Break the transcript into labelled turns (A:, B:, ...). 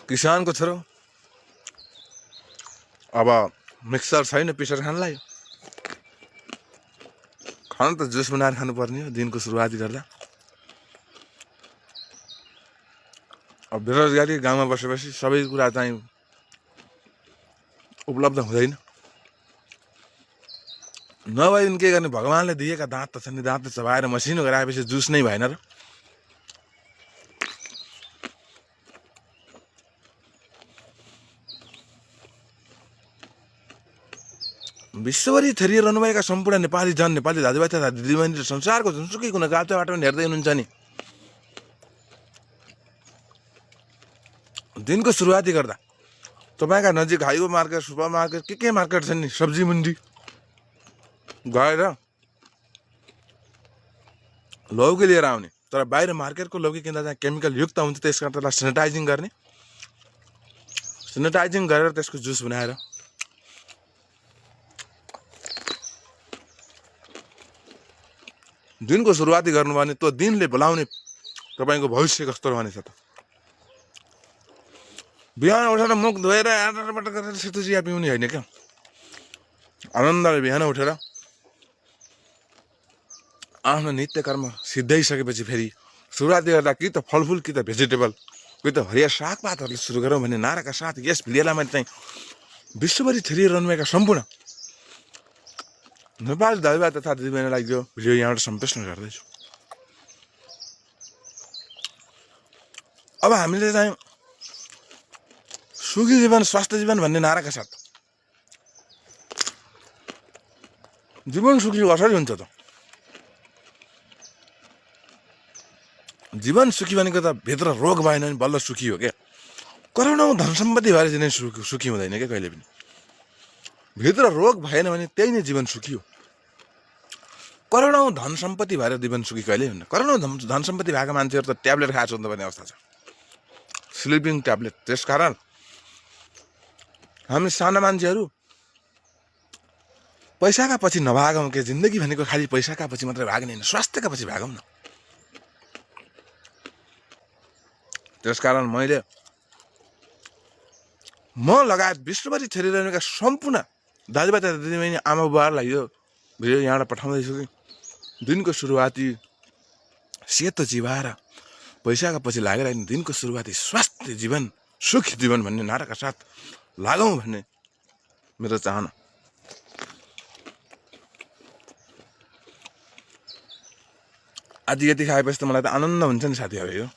A: किसानको छोरो अब मिक्सर छैन पिसेर खान लाग्यो। खानु त जुस बनाएर खानुपर्ने हो दिनको सुरुवाती गर्दा। अब बेरोजगारी गाउँमा बसेपछि सबै कुरा चाहिँ उपलब्ध हुँदैन। नभए के गर्ने, भगवानले दिएका दाँत त छन् नि, दाँत चबाएर मसिनो गराएपछि जुस नै भएन र। विश्वभरि छरिरहनुभएका सम्पूर्ण नेपाली नेपाली दाजुभाइ तथा दिदीबहिनी र संसारको जुनसुकै कुना काप्चाबाट पनि हेर्दै हुनुहुन्छ नि, दिनको सुरुवाती गर्दा तपाईँका नजिक हाइवे मार्केट, सुपर मार्केट, के मार्केट छन् नि, सब्जी मन्डी गएर लौकी लिएर आउने। तर बाहिर मार्केटको लौकी किन्दा चाहिँ केमिकल युक्त हुन्छ, त्यस कारण त्यसलाई सेनिटाइजिङ गर्ने, सेनिटाइजिङ गरेर त्यसको जुस बनाएर दिनको सुरुवाती गर्नुभयो भने त्यो दिनले बोलाउने तपाईँको भविष्य कस्तो रहनेछ त। बिहान उठेर मुख धोएर आटाबाट गरेर सेतो चिया पिउने होइन क्या। आनन्दले बिहान उठेर आफ्नो नित्य कर्म सिद्धाइसकेपछि फेरि सुरुवाती गर्दा कि त फलफुल कि त भेजिटेबल कि त हरिया सागपातहरूले सुरु गरौँ भन्ने नाराका साथ यस भिडियोलाई मैले चाहिँ विश्वभरि छरिरहनुभएका सम्पूर्ण नेपाली दाजुभाइ तथा दिदीबहिनीलाई यो भिडियो यहाँबाट सम्प्रेषण गर्दैछु। अब हामीले चाहिँ सुखी जीवन स्वास्थ्य जीवन भन्ने नाराका साथ जीवन सुखी कसरी हुन्छ त? जीवन सुखी भनेको त भित्र रोग भएन भने बल्ल सुखी हो क्या। करोडौँ धन सम्पत्ति भएर चाहिँ सुखी हुँदैन क्या कहिले पनि। भित्र रोग भएन भने त्यही नै जीवन सुखी हो। करोडौँ धन सम्पत्ति भएर जीवन सुखी कहिले हुन्न। करोडौँ धन सम्पत्ति भएका मान्छेहरू त ट्याब्लेट खाएको हुन्छ भन्ने अवस्था छ, स्लिपिङ ट्याब्लेट। त्यसकारण हामी साना मान्छेहरू पैसाका पछि नभागौँ के। जिन्दगी भनेको खालि पैसाका पछि मात्रै भाग्ने होइन, स्वास्थ्यका पछि भागौँ न। त्यसकारण मैले म लगायत विश्वभरि छरिरहनेका सम्पूर्ण दाजुभाइ तथा दिदीबहिनी आमा बुबाहरूलाई यो भिडियो यहाँबाट पठाउँदैछु कि दिनको सुरुवाती सेतो चिबाएर पैसाका पछि लागेर दिनको सुरुवाती स्वास्थ्य जीवन सुखी जीवन भन्ने नाराका साथ लागौँ भन्ने मेरो चाहना। आज यति खाएपछि त मलाई त आनन्द हुन्छ नि साथीहरू। यो